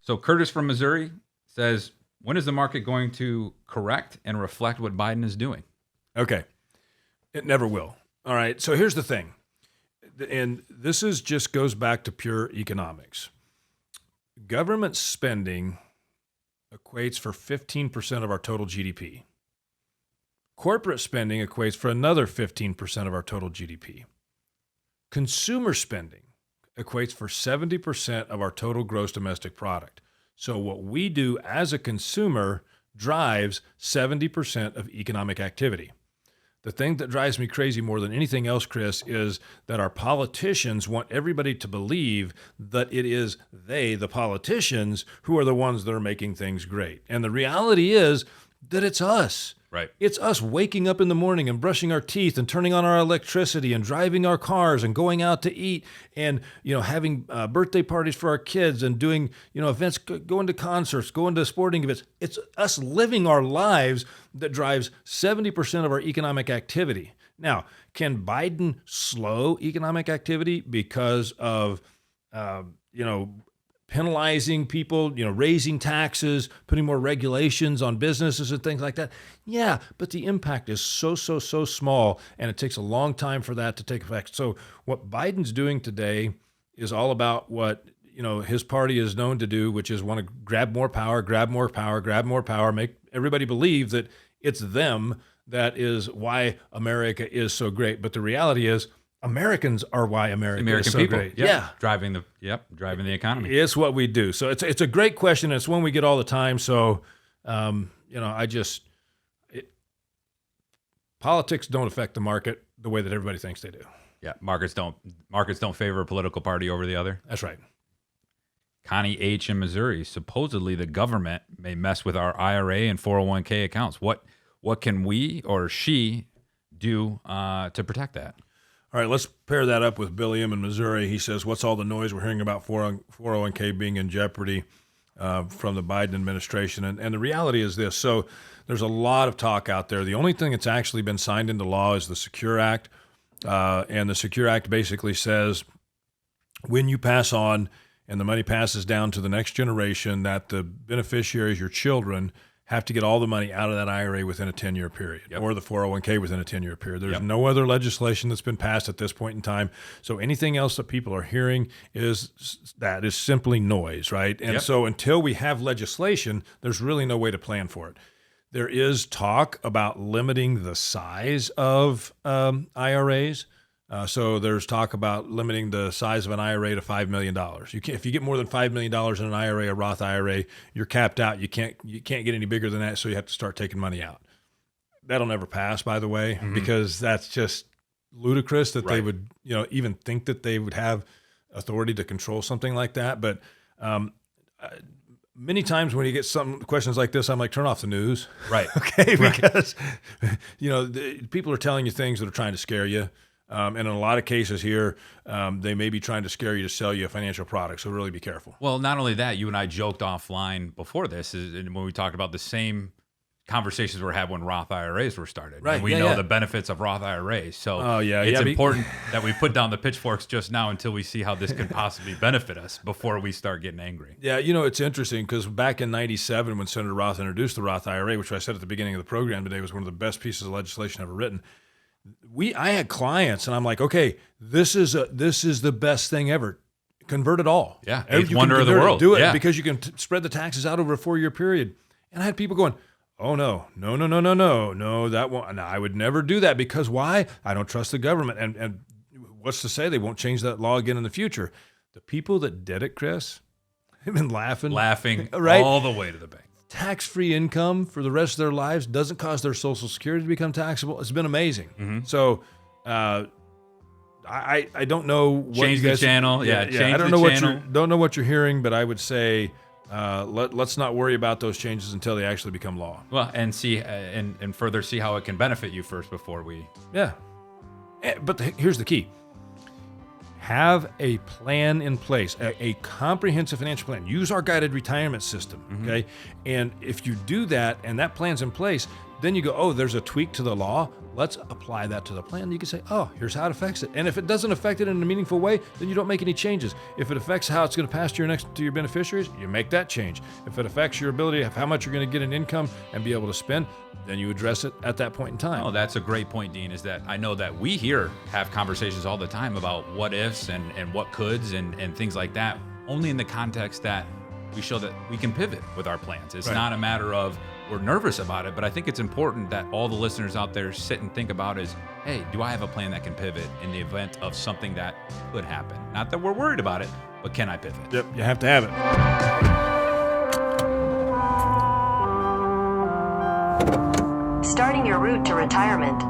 So Curtis from Missouri says, when is the market going to correct and reflect what Biden is doing? Okay. It never will. All right. So here's the thing. And this is just goes back to pure economics. Government spending equates for 15% of our total GDP. Corporate spending equates for another 15% of our total GDP. Consumer spending equates for 70% of our total gross domestic product. So what we do as a consumer drives 70% of economic activity. The thing that drives me crazy more than anything else, Chris, is that our politicians want everybody to believe that it is they, the politicians, who are the ones that are making things great. And the reality is that it's us. Right. It's us waking up in the morning and brushing our teeth and turning on our electricity and driving our cars and going out to eat and, having birthday parties for our kids and doing, events, going to concerts, going to sporting events. It's us living our lives that drives 70% of our economic activity. Now, can Biden slow economic activity because of, penalizing people, raising taxes, putting more regulations on businesses and things like that? Yeah, but the impact is so small, and it takes a long time for that to take effect. So what Biden's doing today is all about what, his party is known to do, which is want to grab more power, make everybody believe that it's them that is why America is so great. But the reality is, Americans are why America is so people. great. Yep. Yeah. Driving the economy. It's what we do. So it's a great question. It's one we get all the time. So, politics don't affect the market the way that everybody thinks they do. Yeah. Markets don't favor a political party over the other. That's right. Connie H. in Missouri, supposedly the government may mess with our IRA and 401k accounts. What can we or she do to protect that? All right, let's pair that up with Billy M. in Missouri. He says, what's all the noise we're hearing about 401k being in jeopardy from the Biden administration? And the reality is this. So there's a lot of talk out there. The only thing that's actually been signed into law is the Secure Act. And the Secure Act basically says when you pass on and the money passes down to the next generation, that the beneficiaries, your children, have to get all the money out of that IRA within a 10-year period, or the 401k within a 10-year period. There's no other legislation that's been passed at this point in time. So anything else that people are hearing is simply noise, right? And so until we have legislation, there's really no way to plan for it. There is talk about limiting the size of IRAs. So there's talk about limiting the size of an IRA to $5 million. If you get more than $5 million in an IRA, a Roth IRA, you're capped out. You can't get any bigger than that, so you have to start taking money out. That'll never pass, by the way, because that's just ludicrous that they would, even think that they would have authority to control something like that. But many times when you get some questions like this, I'm like, turn off the news. Right. Okay, because, people are telling you things that are trying to scare you. And in a lot of cases here, they may be trying to scare you to sell you a financial product. So really be careful. Well, not only that, you and I joked offline before this, when we talked about the same conversations were had when Roth IRAs were started. Right. And we know the benefits of Roth IRAs. So it's important that we put down the pitchforks just now until we see how this could possibly benefit us before we start getting angry. Yeah, it's interesting because back in 97 when Senator Roth introduced the Roth IRA, which I said at the beginning of the program today was one of the best pieces of legislation ever written, I had clients and I'm like, okay, this is the best thing ever. Convert it all. Yeah, eighth wonder of the world. Do it because you can spread the taxes out over a 4-year period. And I had people going, oh no, that won't. No, I would never do that because why? I don't trust the government. And what's to say they won't change that law again in the future? The people that did it, Chris, have been laughing right? all the way to the bank. Tax-free income for the rest of their lives doesn't cause their Social Security to become taxable. It's been amazing. Mm-hmm. So I don't know what change you guys, the channel. Yeah, change I don't the know channel. don't know what you're hearing, but I would say let's not worry about those changes until they actually become law. Well, and see and further see how it can benefit you first before we. Yeah, but here's the key. Have a plan in place, a comprehensive financial plan. Use our guided retirement system, okay? And if you do that and that plan's in place, then you go, oh, there's a tweak to the law. Let's apply that to the plan. You can say, oh, here's how it affects it. And if it doesn't affect it in a meaningful way, then you don't make any changes. If it affects how it's going to pass to your beneficiaries, you make that change. If it affects your ability of how much you're going to get in income and be able to spend, then you address it at that point in time. Oh, that's a great point, Dean, is that I know that we here have conversations all the time about what ifs and what coulds and things like that, only in the context that we show that we can pivot with our plans. It's not a matter of we're nervous about it, but I think it's important that all the listeners out there sit and think about is, hey, do I have a plan that can pivot in the event of something that could happen? Not that we're worried about it, but can I pivot? Yep, you have to have it. Starting your route to retirement.